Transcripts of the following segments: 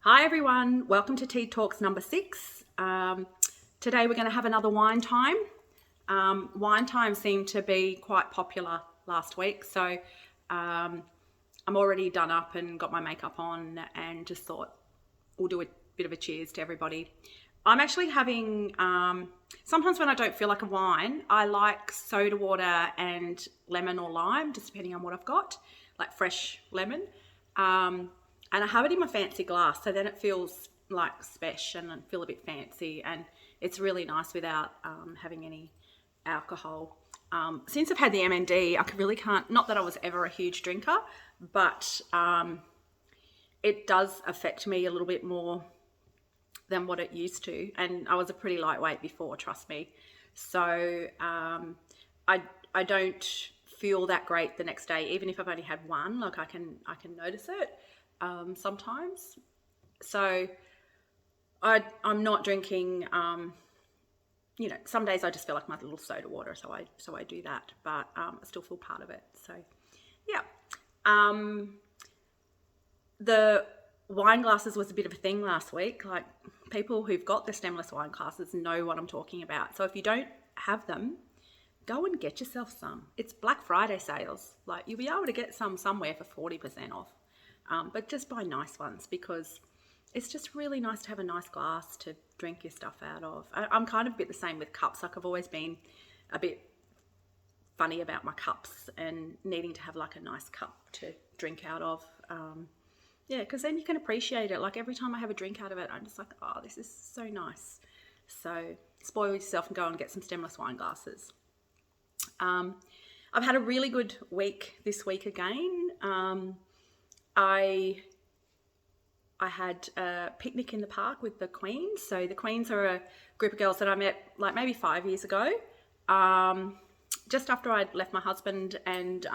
Hi everyone, welcome to Tea Talks number 6. Today we're going to have another wine time. Wine time seemed to be quite popular last week, so I'm already done up and got my makeup on and just thought we'll do a bit of a cheers to everybody. I'm actually having, sometimes when I don't feel like a wine, I like soda water and lemon or lime, just depending on what I've got, like fresh lemon. And I have it in my fancy glass, so then it feels like special and I feel a bit fancy, and it's really nice without having any alcohol. Since I've had the MND, I really can't, not that I was ever a huge drinker, but it does affect me a little bit more than what it used to, and I was a pretty lightweight before, trust me. So I don't feel that great the next day, even if I've only had one. Like I can notice it sometimes. So I'm not drinking. Some days I just feel like my little soda water, so I do that, but I still feel part of it. So yeah. The wine glasses was a bit of a thing last week. Like, people who've got the stemless wine glasses know what I'm talking about. So if you don't have them, go and get yourself some. It's Black Friday sales. Like, you'll be able to get some somewhere for 40% off. But just buy nice ones, because it's just really nice to have a nice glass to drink your stuff out of. I'm kind of a bit the same with cups. Like, I've always been a bit funny about my cups and needing to have like a nice cup to drink out of. Yeah, because then you can appreciate it. Like, every time I have a drink out of it, I'm just like, oh, this is so nice. So spoil yourself and go and get some stemless wine glasses. I've had a really good week this week again. I had a picnic in the park with the Queens. So the Queens are a group of girls that I met like maybe 5 years ago, just after I'd left my husband, and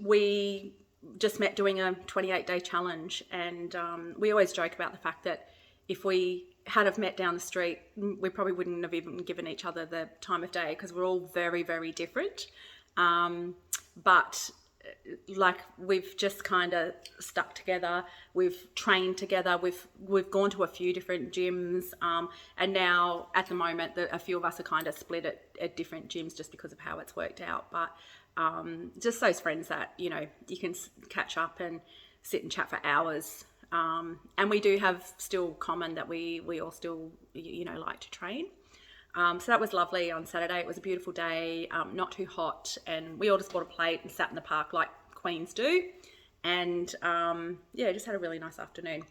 we just met doing a 28-day challenge. And we always joke about the fact that if we had have met down the street, we probably wouldn't have even given each other the time of day, because we're all very, very different. But like, we've just kind of stuck together. We've trained together. We've gone to a few different gyms, and now at the moment a few of us are kind of split at different gyms just because of how it's worked out. But just those friends that you can catch up and sit and chat for hours. And we do have still common that we all still like to train. So that was lovely on Saturday. It was a beautiful day, not too hot, and we all just bought a plate and sat in the park like Queens do. And just had a really nice afternoon.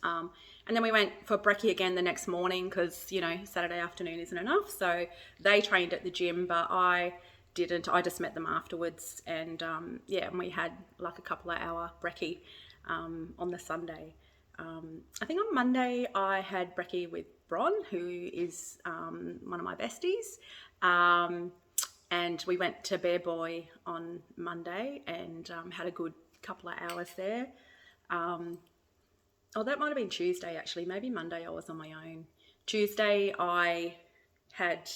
And then we went for brekkie again the next morning, because Saturday afternoon isn't enough. So they trained at the gym, but I didn't. I just met them afterwards, and and we had like a couple of hour brekkie on the Sunday. I think on Monday I had brekkie with Bron, who is one of my besties, and we went to Bear Boy on Monday and had a good couple of hours there. That might have been Tuesday actually. Maybe Monday I was on my own. Tuesday I had...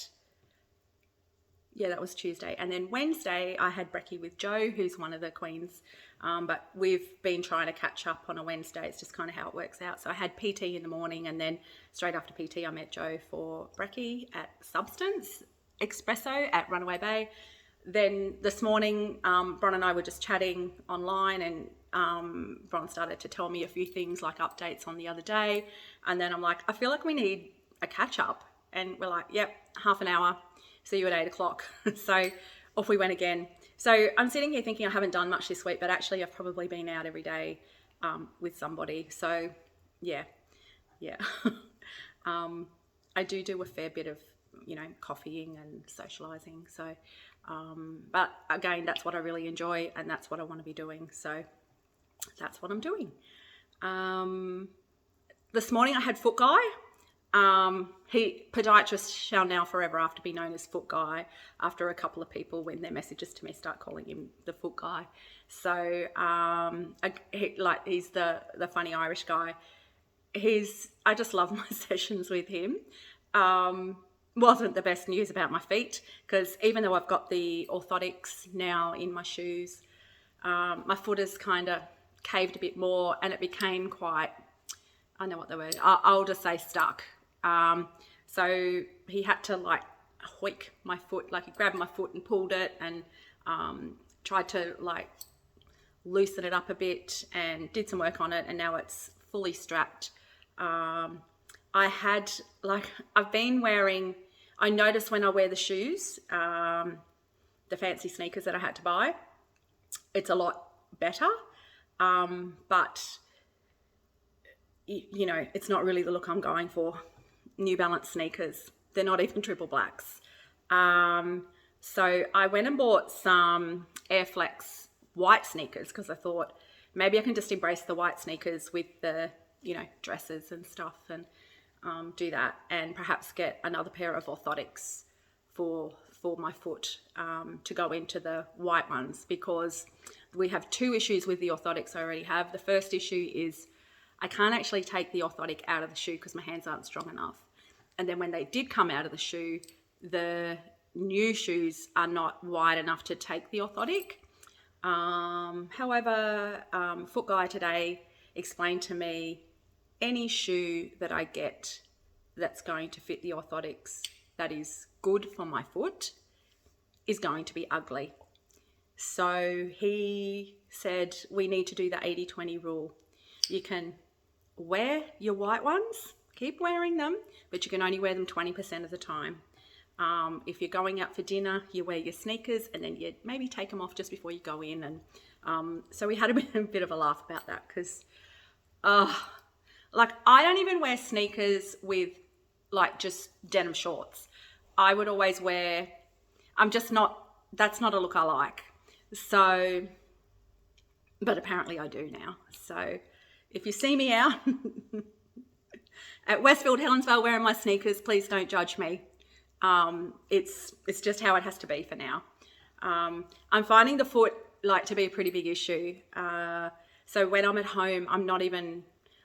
Yeah, that was Tuesday. And then Wednesday I had brekkie with Joe, who's one of the Queens. But we've been trying to catch up on a Wednesday. It's just kind of how it works out. So I had PT in the morning, and then straight after PT I met Joe for brekkie at Substance Espresso at Runaway Bay. Then this morning, Bron and I were just chatting online, and Bron started to tell me a few things, like updates on the other day. And then I'm like, I feel like we need a catch up. And we're like, yep, half an hour. See you at 8 o'clock. So off we went again. So I'm sitting here thinking I haven't done much this week, but actually I've probably been out every day with somebody. So yeah. I do a fair bit of, coffeeing and socializing. So, but again, that's what I really enjoy, and that's what I want to be doing. So that's what I'm doing. This morning I had Foot Guy. Podiatrist shall now forever after be known as Foot Guy, after a couple of people, when their messages to me, start calling him the Foot Guy. So he's the funny Irish guy. I just love my sessions with him. Wasn't the best news about my feet, because even though I've got the orthotics now in my shoes, my foot is kind of caved a bit more, and it became quite, I know what the word, I'll just say stuck. So he had to like hoik my foot, like he grabbed my foot and pulled it, and tried to like loosen it up a bit and did some work on it, and now it's fully strapped. I've been wearing, I noticed when I wear the shoes, the fancy sneakers that I had to buy, it's a lot better. But you know, it's not really the look I'm going for. New Balance sneakers, they're not even triple blacks. So I went and bought some Airflex white sneakers because I thought maybe I can just embrace the white sneakers with the, you know, dresses and stuff, and do that, and perhaps get another pair of orthotics for my foot to go into the white ones, because we have two issues with the orthotics I already have. The first issue is I can't actually take the orthotic out of the shoe because my hands aren't strong enough. And then when they did come out of the shoe, the new shoes are not wide enough to take the orthotic. However, Foot Guy today explained to me any shoe that I get that's going to fit the orthotics that is good for my foot is going to be ugly. So he said we need to do the 80-20 rule. You can wear your white ones, keep wearing them, but you can only wear them 20% of the time. If you're going out for dinner, you wear your sneakers, and then you maybe take them off just before you go in. And so we had a bit of a laugh about that, because like I don't even wear sneakers with like just denim shorts. I would always wear, that's not a look I like. So, but apparently I do now. So if you see me out at Westfield, Helensvale wearing my sneakers, please don't judge me. It's just how it has to be for now. I'm finding the foot like to be a pretty big issue. So when I'm at home, I'm not even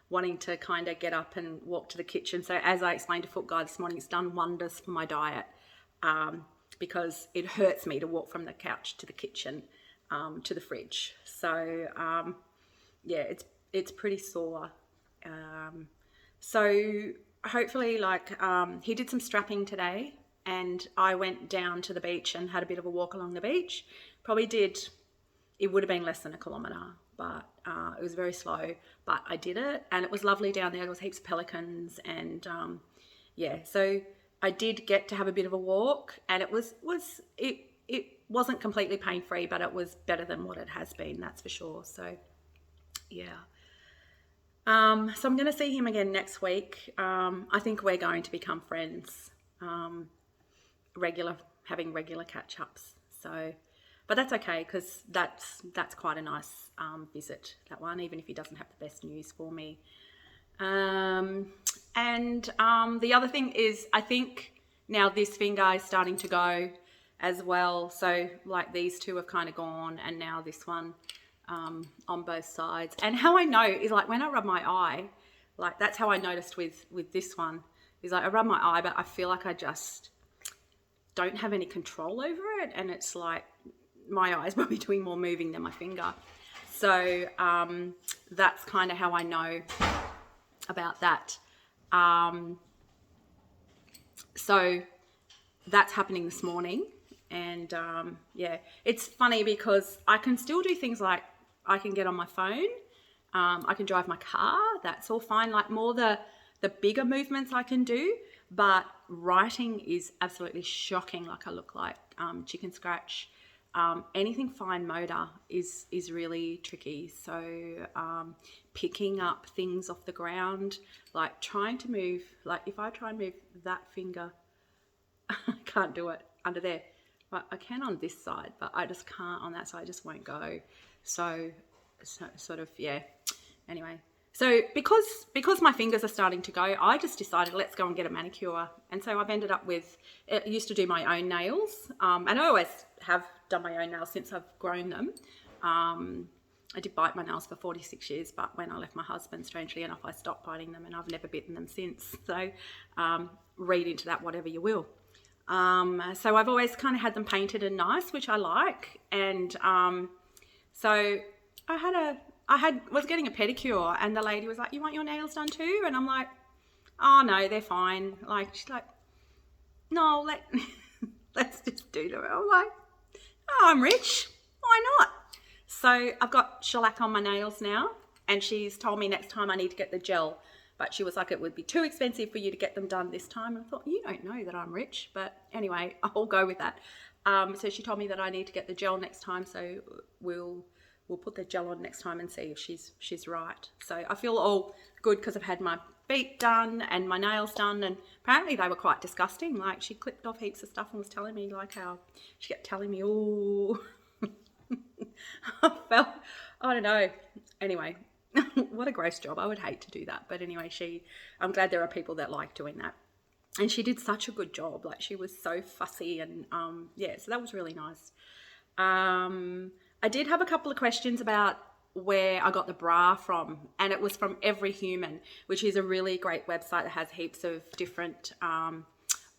wanting to kind of get up and walk to the kitchen. So as I explained to Foot Guy this morning, it's done wonders for my diet, because it hurts me to walk from the couch to the kitchen, to the fridge. So yeah, it's pretty sore. So hopefully, like, he did some strapping today, and I went down to the beach and had a bit of a walk along the beach. It would have been less than a kilometre, but it was very slow, but I did it, and it was lovely down there. There was heaps of pelicans, and yeah, so I did get to have a bit of a walk, and it wasn't completely pain-free, but it was better than what it has been, that's for sure. So yeah. So I'm going to see him again next week. I think we're going to become friends, having regular catch-ups. So, but that's okay, because that's quite a nice visit, that one, even if he doesn't have the best news for me. And the other thing is, I think now this finger is starting to go as well. So like these two have kind of gone, and now this one on both sides. And how I know is like when I rub my eye, like that's how I noticed with this one, is like I rub my eye, but I feel like I just don't have any control over it, and it's like my eye is probably doing more moving than my finger. So that's kind of how I know about that. So that's happening this morning, and yeah, it's funny because I can still do things like I can get on my phone, I can drive my car, that's all fine, like more the bigger movements I can do, but writing is absolutely shocking. Like I look like chicken scratch. Anything fine motor is really tricky. So picking up things off the ground, like trying to move, like if I try and move that finger, I can't do it under there. But I can on this side, but I just can't on that side, it just won't go. So sort of, yeah. Anyway, so because my fingers are starting to go, I just decided let's go and get a manicure. And so I've ended up with, I used to do my own nails, and I always have done my own nails since I've grown them. I did bite my nails for 46 years, but when I left my husband, strangely enough, I stopped biting them, and I've never bitten them since. So read into that whatever you will. So I've always kind of had them painted and nice, which I like. And so I was getting a pedicure, and the lady was like, "You want your nails done too?" And I'm like, "Oh no, they're fine." Like, she's like, "No, let's just do them." I'm like, "Oh, I'm rich. Why not?" So I've got shellac on my nails now, and she's told me next time I need to get the gel. But she was like, it would be too expensive for you to get them done this time. And I thought, you don't know that I'm rich. But anyway, I'll go with that. So she told me that I need to get the gel next time. So we'll put the gel on next time and see if she's right. So I feel all good because I've had my feet done and my nails done. And apparently they were quite disgusting. Like, she clipped off heaps of stuff and was telling me like how she kept telling me, oh, I don't know. Anyway. What a gross job. I would hate to do that. But anyway, I'm glad there are people that like doing that. And she did such a good job. Like, she was so fussy and yeah, so that was really nice. I did have a couple of questions about where I got the bra from, and it was from Every Human, which is a really great website that has heaps of different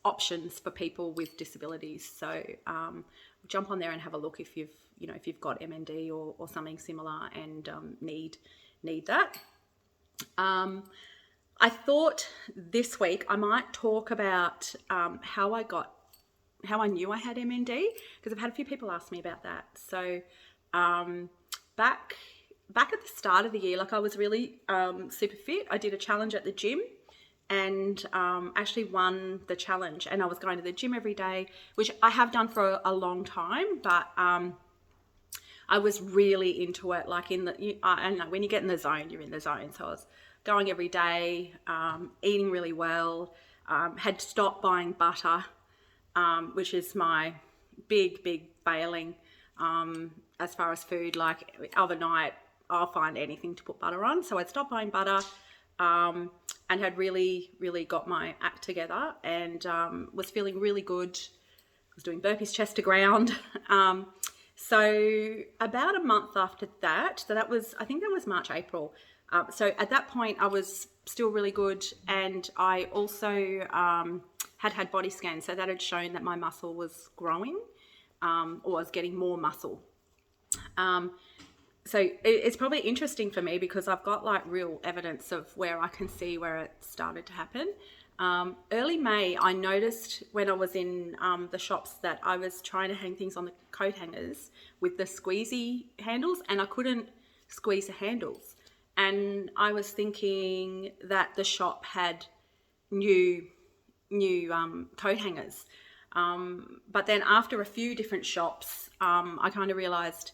options for people with disabilities. So jump on there and have a look if you've got MND or something similar and need that. I thought this week I might talk about how I knew I had MND, because I've had a few people ask me about that. So back at the start of the year, like, I was really super fit. I did a challenge at the gym and actually won the challenge, and I was going to the gym every day, which I have done for a long time, but I was really into it. Like, I don't know, when you get in the zone, you're in the zone. So I was going every day, eating really well, had stopped buying butter, which is my big failing as far as food. Like, overnight, I'll find anything to put butter on. So I'd stopped buying butter and had really got my act together, and was feeling really good. I was doing burpees chest to ground. So about a month after that, I think that was March, April. So at that point I was still really good, and I also had body scans, so that had shown that my muscle was growing, or was getting more muscle. So it's probably interesting for me because I've got like real evidence of where I can see where it started to happen. Early May, I noticed when I was in the shops that I was trying to hang things on the coat hangers with the squeezy handles, and I couldn't squeeze the handles. And I was thinking that the shop had new coat hangers. But then after a few different shops, I kind of realised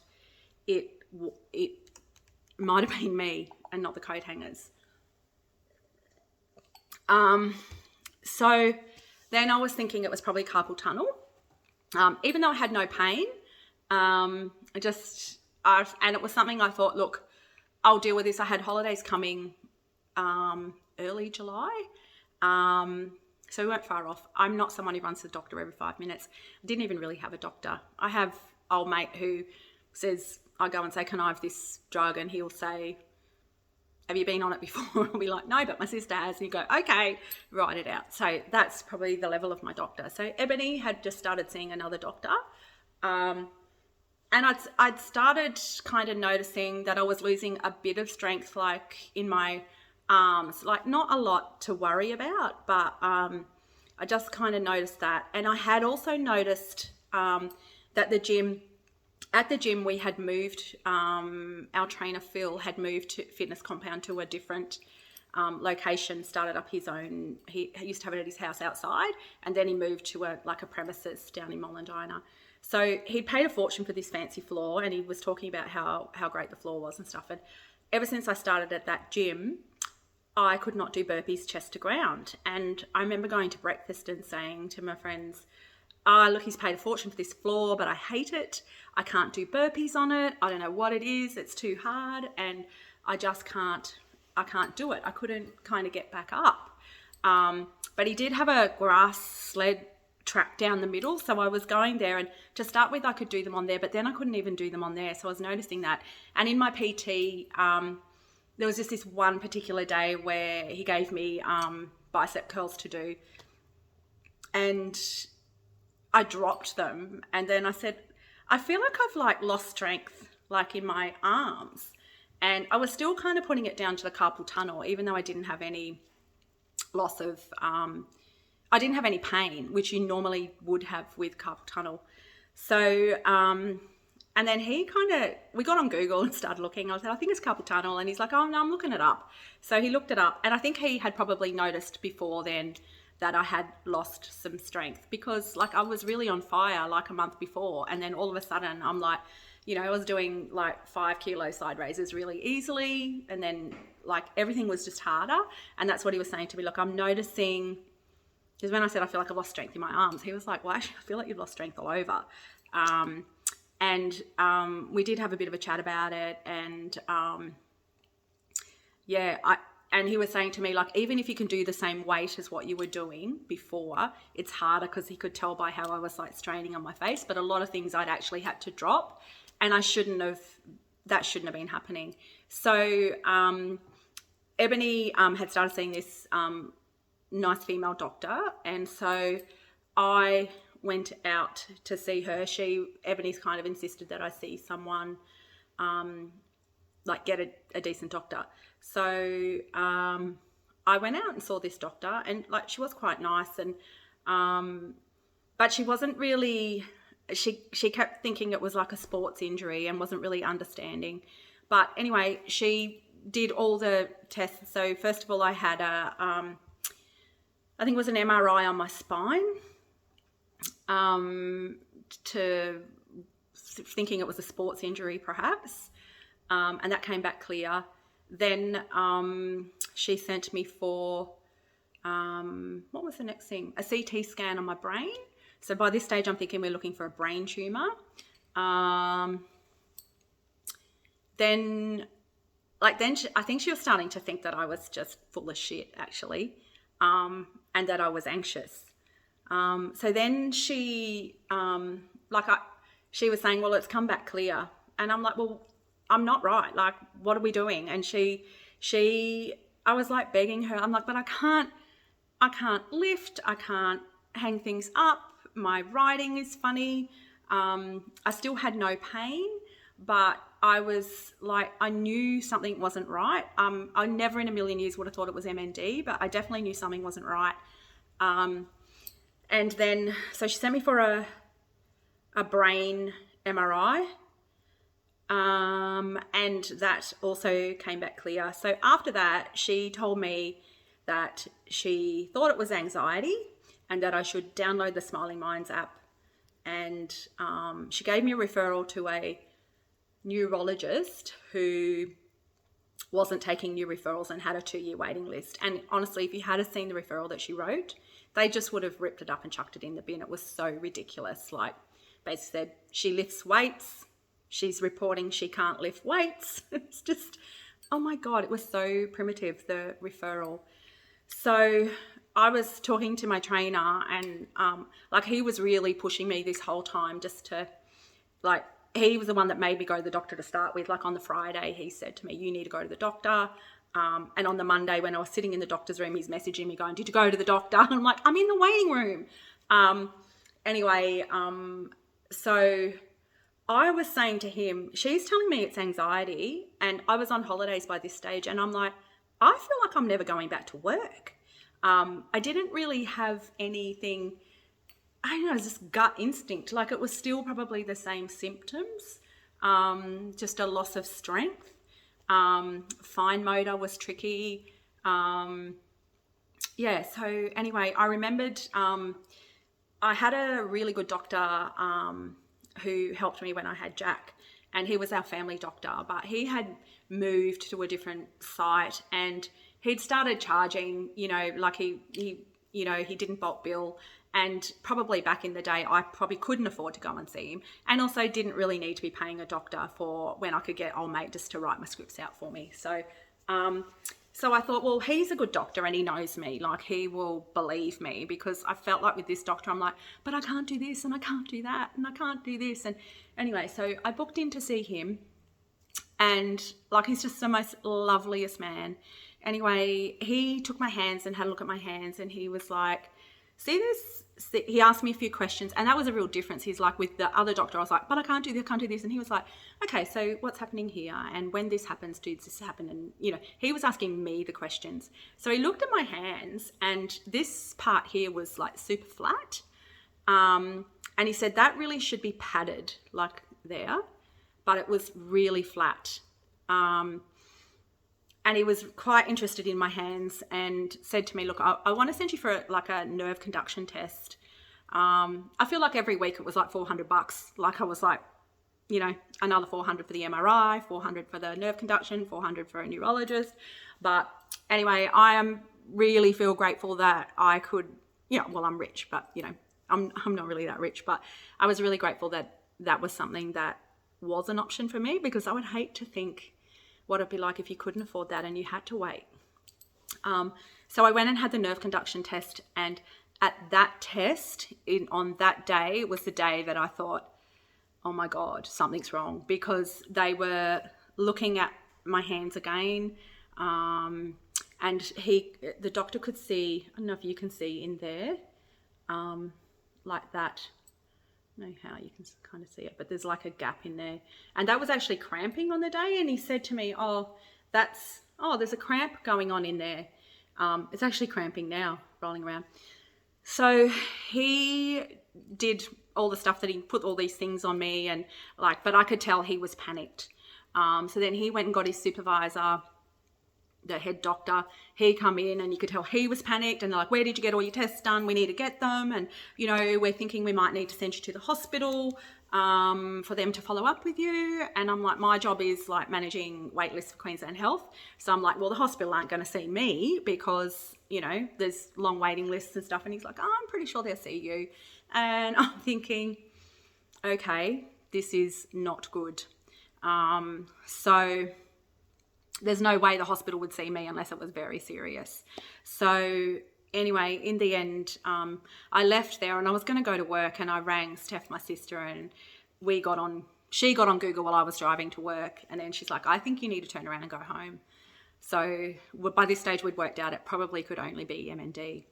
it might have been me and not the coat hangers. So then I was thinking it was probably carpal tunnel, even though I had no pain. And it was something I thought, look, I'll deal with this. I had holidays coming early July, so we weren't far off. I'm not someone who runs to the doctor every 5 minutes. I didn't even really have a doctor. I have old mate who says, I go and say, can I have this drug? And he'll say, have you been on it before? I'll be like, no, but my sister has. And you go, okay, write it out. So that's probably the level of my doctor. So Ebony had just started seeing another doctor. And I'd started kind of noticing that I was losing a bit of strength, like in my arms, like not a lot to worry about, but I just kind of noticed that. And I had also noticed that at the gym we had moved, our trainer Phil had moved to Fitness Compound to a different location, started up his own. He used to have it at his house outside, and then he moved to a premises down in Mollendina. So he paid a fortune for this fancy floor, and he was talking about how great the floor was and stuff. And ever since I started at that gym, I could not do burpees chest to ground. And I remember going to breakfast and saying to my friends, look, he's paid a fortune for this floor, but I hate it. I can't do burpees on it. I don't know what it is. It's too hard. And I just can't do it. I couldn't kind of get back up. But he did have a grass sled track down the middle. So I was going there, and to start with, I could do them on there, but then I couldn't even do them on there. So I was noticing that. And in my PT, there was just this one particular day where he gave me bicep curls to do. And I dropped them, and then I said, I feel like I've lost strength in my arms. And I was still kind of putting it down to the carpal tunnel, even though I didn't have any loss of, I didn't have any pain, which you normally would have with carpal tunnel. So, and then we got on Google and started looking. I said, I think it's carpal tunnel. And he's like, oh, no, I'm looking it up. So he looked it up. And I think he had probably noticed before then that I had lost some strength, because like I was really on fire like a month before. And then all of a sudden I'm like, you know, I was doing like 5 kilo side raises really easily. And then like everything was just harder. And that's what he was saying to me. Look, I'm noticing, because when I said I feel like I've lost strength in my arms, he was like, well, actually, I feel like you've lost strength all over. And we did have a bit of a chat about it. And and he was saying to me, like, even if you can do the same weight as what you were doing before, it's harder, because he could tell by how I was like straining on my face. But a lot of things I'd actually had to drop, and that shouldn't have been happening. So Ebony had started seeing this nice female doctor, and so I went out to see her. Ebony's kind of insisted that I see someone, like get a decent doctor. So I went out and saw this doctor, and like she was quite nice, and but she wasn't really, she kept thinking it was like a sports injury and wasn't really understanding. But anyway, she did all the tests. So first of all, I had I think it was an MRI on my spine, to thinking it was a sports injury perhaps, and that came back clear. Then she sent me for, what was the next thing? A CT scan on my brain. So by this stage, I'm thinking we're looking for a brain tumour. Then I think she was starting to think that I was just full of shit, actually, and that I was anxious. So then she was saying, well, it's come back clear. And I'm like, well, I'm not right. Like, what are we doing? And I was like begging her. I'm like, but I can't lift. I can't hang things up. My writing is funny. I still had no pain, but I was like, I knew something wasn't right. I never in a million years would have thought it was MND, but I definitely knew something wasn't right. And then, so she sent me for a brain MRI. And that also came back clear. So after that, she told me that she thought it was anxiety and that I should download the Smiling Minds app. And she gave me a referral to a neurologist who wasn't taking new referrals and had a 2-year waiting list. And honestly, if you had seen the referral that she wrote, they just would have ripped it up and chucked it in the bin. It was so ridiculous. Like, basically said she lifts weights. She's reporting she can't lift weights. It's just, oh my God, it was so primitive, the referral. So I was talking to my trainer, and like he was really pushing me this whole time just to, like, he was the one that made me go to the doctor to start with. Like on the Friday, he said to me, you need to go to the doctor. And on the Monday when I was sitting in the doctor's room, he's messaging me going, did you go to the doctor? And I'm like, I'm in the waiting room. Anyway, so I was saying to him, she's telling me it's anxiety, and I was on holidays by this stage, and I'm like, I feel like I'm never going back to work. I didn't really have anything, I don't know, it was just gut instinct. Like it was still probably the same symptoms, just a loss of strength. Fine motor was tricky. So anyway, I remembered I had a really good doctor who helped me when I had Jack, and he was our family doctor, but he had moved to a different site, and he'd started charging, like he didn't bulk bill, and probably back in the day I probably couldn't afford to go and see him, and also didn't really need to be paying a doctor for when I could get old mate just to write my scripts out for me. So I thought, well, he's a good doctor and he knows me, like he will believe me, because I felt like with this doctor, I'm like, but I can't do this and I can't do that and I can't do this. And anyway, so I booked in to see him, and like, he's just the most loveliest man. Anyway, he took my hands and had a look at my hands, and he was like, see this? He asked me a few questions, and that was a real difference. He's like, with the other doctor, I was like, but I can't do this. And he was like, okay, so what's happening here? And when this happens, does this happen? And, you know, he was asking me the questions. So he looked at my hands, and this part here was like super flat. And he said that really should be padded like there, but it was really flat. And he was quite interested in my hands and said to me, look, I want to send you for like a nerve conduction test. I feel like every week it was like $400. Like I was like, you know, another 400 for the MRI, 400 for the nerve conduction, 400 for a neurologist. But anyway, I am really feel grateful that I could, you know, well, I'm rich, but, you know, I'm not really that rich, but I was really grateful that that was something that was an option for me, because I would hate to think what it'd be like if you couldn't afford that and you had to wait. So I went and had the nerve conduction test, and at that test, on that day, was the day that I thought, oh my God, something's wrong, because they were looking at my hands again, and the doctor could see, I don't know if you can see in there, like that. I don't know how you can kind of see it, but there's like a gap in there, and that was actually cramping on the day. And he said to me, there's a cramp going on in there. It's actually cramping now, rolling around. So he did all the stuff that he put all these things on me, and like, but I could tell he was panicked. So then he went and got his supervisor, the head doctor. He come in, and you could tell he was panicked, and they're like, where did you get all your tests done? We need to get them. And, you know, we're thinking we might need to send you to the hospital for them to follow up with you. And I'm like, my job is like managing wait lists for Queensland Health. So I'm like, well, the hospital aren't going to see me because, you know, there's long waiting lists and stuff. And he's like, oh, I'm pretty sure they'll see you. And I'm thinking, okay, this is not good. So there's no way the hospital would see me unless it was very serious. So anyway, in the end, I left there, and I was going to go to work, and I rang Steph, my sister, and she got on Google while I was driving to work. And then she's like, I think you need to turn around and go home. So by this stage, we'd worked out it probably could only be MND.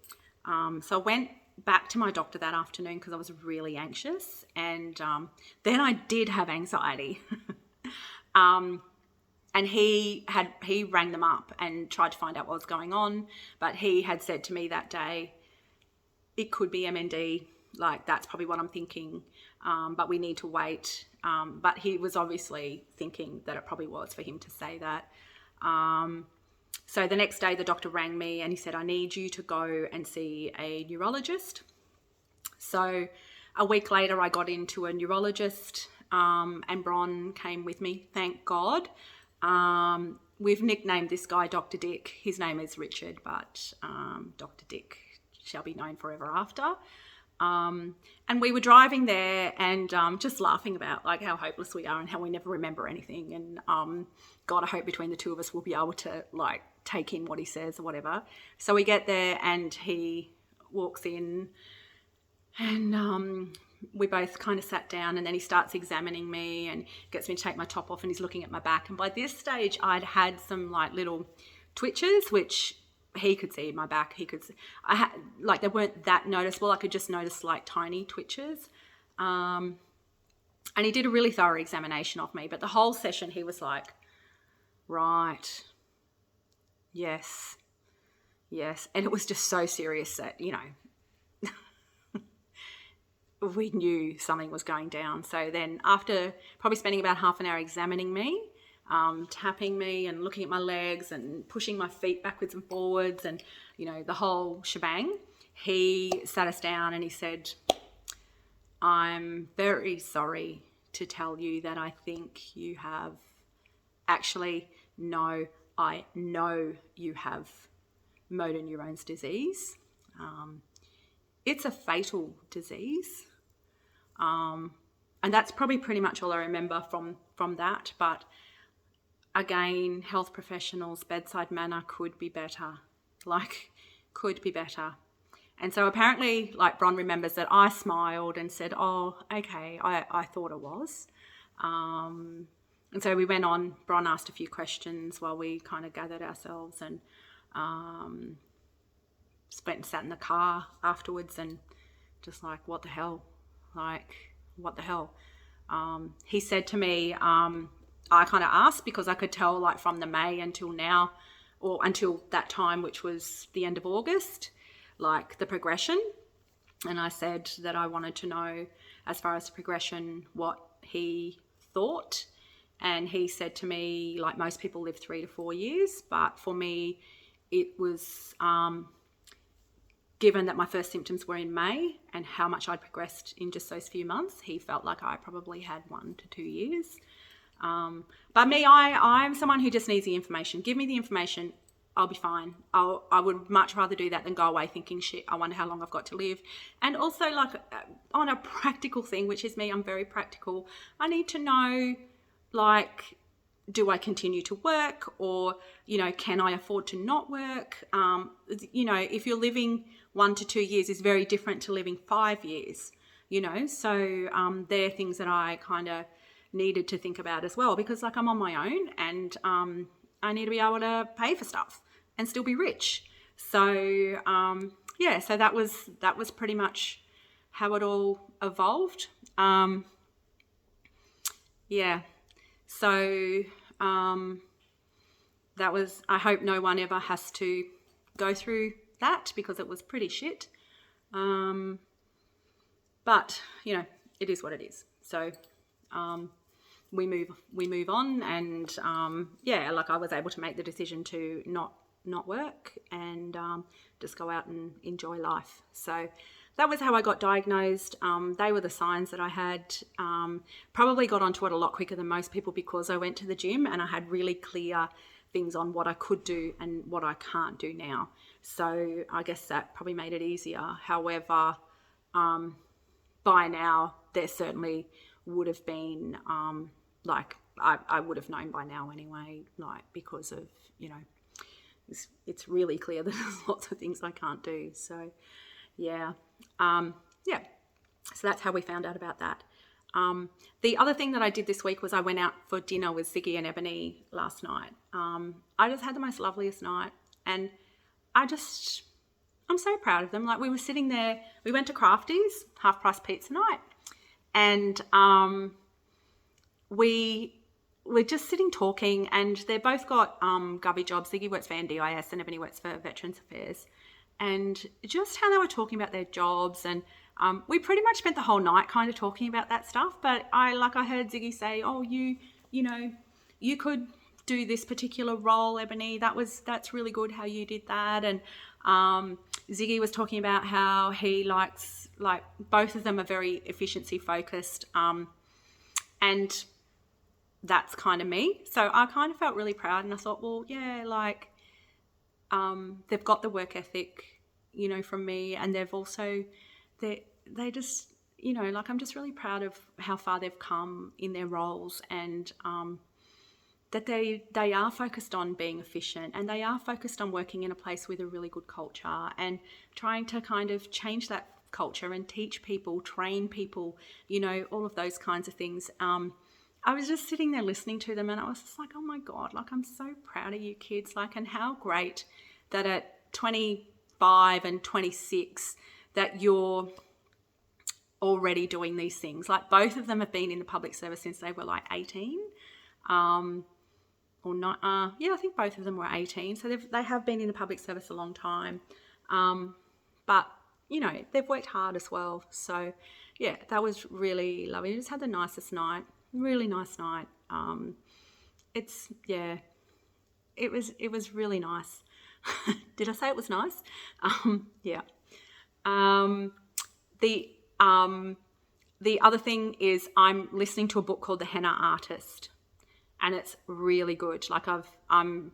So I went back to my doctor that afternoon because I was really anxious. And then I did have anxiety. And he rang them up and tried to find out what was going on. But he had said to me that day, it could be MND. Like, that's probably what I'm thinking. But we need to wait. But he was obviously thinking that it probably was for him to say that. So the next day, the doctor rang me and he said, I need you to go and see a neurologist. So a week later, I got into a neurologist, and Bron came with me, thank God. We've nicknamed this guy Dr. Dick. His name is Richard, but Dr. Dick shall be known forever after. And we were driving there and just laughing about like how hopeless we are and how we never remember anything. And God, I hope between the two of us we'll be able to like take in what he says or whatever. So we get there and he walks in, and we both kind of sat down, and then he starts examining me and gets me to take my top off, and he's looking at my back. And by this stage, I'd had some like little twitches, which he could see in my back. I had, like, they weren't that noticeable. I could just notice like tiny twitches. And he did a really thorough examination of me, but the whole session he was like, right, yes. And it was just so serious that, you know, we knew something was going down. So then after probably spending about half an hour examining me, tapping me and looking at my legs and pushing my feet backwards and forwards and, you know, the whole shebang, he sat us down and he said, I'm very sorry to tell you that I think you have, actually, no, I know you have motor neurone disease. It's a fatal disease. And that's probably pretty much all I remember from that. But again, health professionals' bedside manner could be better. And so apparently, like, Bron remembers that I smiled and said, oh, okay, I thought it was. And so we went on. Bron asked a few questions while we kind of gathered ourselves. And went and sat in the car afterwards and just like, what the hell? Like, what the hell? He said to me, I kind of asked because I could tell like from the May until now, or until that time, which was the end of August, like the progression. And I said that I wanted to know, as far as the progression, what he thought. And he said to me, like most people live 3 to 4 years, but for me, it was, given that my first symptoms were in May and how much I'd progressed in just those few months, he felt like I probably had 1 to 2 years. But me, I'm someone who just needs the information. Give me the information, I'll be fine. I would much rather do that than go away thinking, shit, I wonder how long I've got to live. And also, like, on a practical thing, which is me, I'm very practical. I need to know, like, do I continue to work, or, you know, can I afford to not work? You know, if you're living 1 to 2 years is very different to living 5 years, you know. So they're things that I kind of needed to think about as well, because like I'm on my own and I need to be able to pay for stuff and still be rich. So yeah, so that was pretty much how it all evolved. Yeah. So that was, I hope no one ever has to go through that, because it was pretty shit. But, you know, it is what it is. So we move on, and yeah, like I was able to make the decision to not work and just go out and enjoy life. So that was how I got diagnosed. They were the signs that I had. Probably got onto it a lot quicker than most people because I went to the gym and I had really clear things on what I could do and what I can't do now. So I guess that probably made it easier. However, by now there certainly would have been, like I would have known by now anyway, like because of, you know, it's really clear that there's lots of things I can't do. So yeah. Yeah, so that's how we found out about that. The other thing that I did this week was I went out for dinner with Ziggy and Ebony last night. I just had the most loveliest night, and I'm so proud of them. Like, we were sitting there, we went to Crafty's, half price pizza night, and we were just sitting talking, and they've both got gubby jobs. Ziggy works for NDIS and Ebony works for Veterans Affairs. And just how they were talking about their jobs, and we pretty much spent the whole night kind of talking about that stuff. But I heard Ziggy say, "Oh, you know, you could do this particular role, Ebony. That's really good how you did that." And Ziggy was talking about how he likes, like, both of them are very efficiency focused, and that's kind of me. So I kind of felt really proud, and I thought, well, yeah, like. They've got the work ethic, you know, from me, and they've also, they just, you know, like, I'm just really proud of how far they've come in their roles, and that they are focused on being efficient, and they are focused on working in a place with a really good culture and trying to kind of change that culture and teach people, train people, you know, all of those kinds of things. I was just sitting there listening to them, and I was just like, oh my God, like, I'm so proud of you kids. Like, and how great that at 25 and 26 that you're already doing these things. Like, both of them have been in the public service since they were like 18, or not. Yeah, I think both of them were 18. So they have been in the public service a long time. But, you know, they've worked hard as well. So yeah, that was really lovely. We just had the nicest night. Really nice night. It was really nice. Did I say it was nice? Yeah. The other thing is I'm listening to a book called The Henna Artist, and it's really good. Like, I'm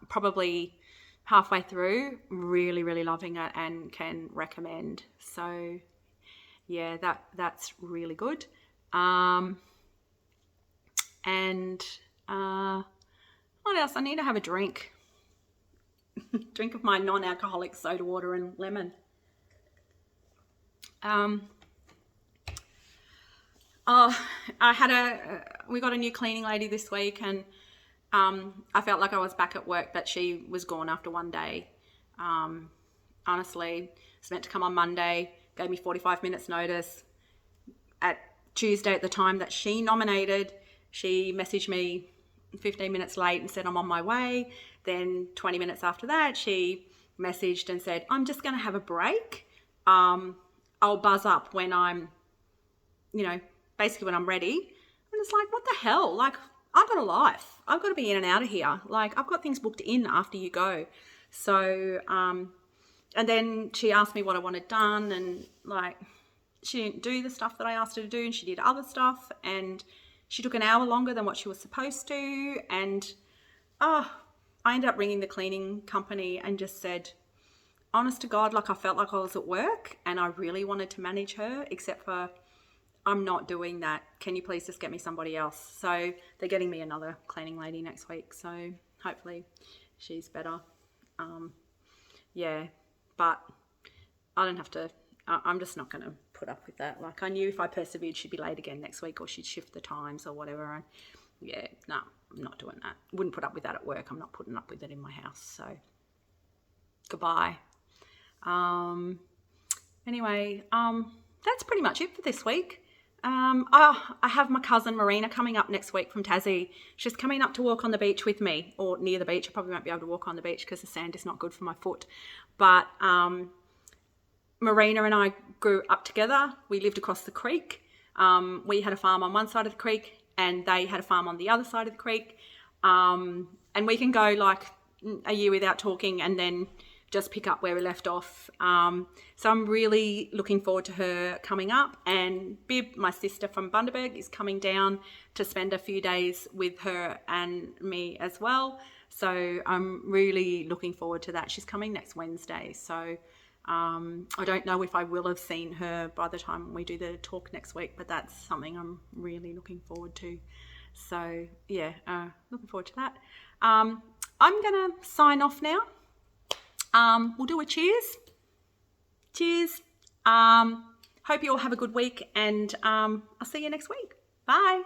probably halfway through, really, really loving it and can recommend. So yeah, that's really good. And what else? I need to have a drink. Drink of my non-alcoholic soda water and lemon. We got a new cleaning lady this week, and I felt like I was back at work, but she was gone after one day. honestly. It's meant to come on Monday, gave me 45 minutes notice. At Tuesday, at the time that she nominated, she messaged me 15 minutes late and said, I'm on my way. Then 20 minutes after that, she messaged and said, I'm just going to have a break. I'll buzz up when I'm, basically when I'm ready. And it's like, what the hell? Like, I've got a life. I've got to be in and out of here. Like, I've got things booked in after you go. So, and then she asked me what I wanted done, and like, she didn't do the stuff that I asked her to do, and she did other stuff, and she took an hour longer than what she was supposed to. And I ended up ringing the cleaning company and just said, honest to God, like, I felt like I was at work and I really wanted to manage her, except for I'm not doing that. Can you please just get me somebody else? So they're getting me another cleaning lady next week. So hopefully she's better. Yeah, but I don't have to, I'm just not going to put up with that. Like, I knew if I persevered, she'd be late again next week, or she'd shift the times or whatever. And yeah, no, I'm not doing that. Wouldn't put up with that at work. I'm not putting up with it in my house. So goodbye. Anyway, that's pretty much it for this week. I have my cousin Marina coming up next week from Tassie. She's coming up to walk on the beach with me, or near the beach. I probably won't be able to walk on the beach because the sand is not good for my foot. But Marina and I grew up together. We lived across the creek. We had a farm on one side of the creek, and they had a farm on the other side of the creek. And we can go like a year without talking and then just pick up where we left off. So I'm really looking forward to her coming up, and Bib, my sister from Bundaberg, is coming down to spend a few days with her and me as well. So I'm really looking forward to that. She's coming next Wednesday. So I don't know if I will have seen her by the time we do the talk next week, but that's something I'm really looking forward to. So yeah, looking forward to that. I'm going to sign off now. We'll do a cheers. Cheers. Hope you all have a good week, and I'll see you next week. Bye.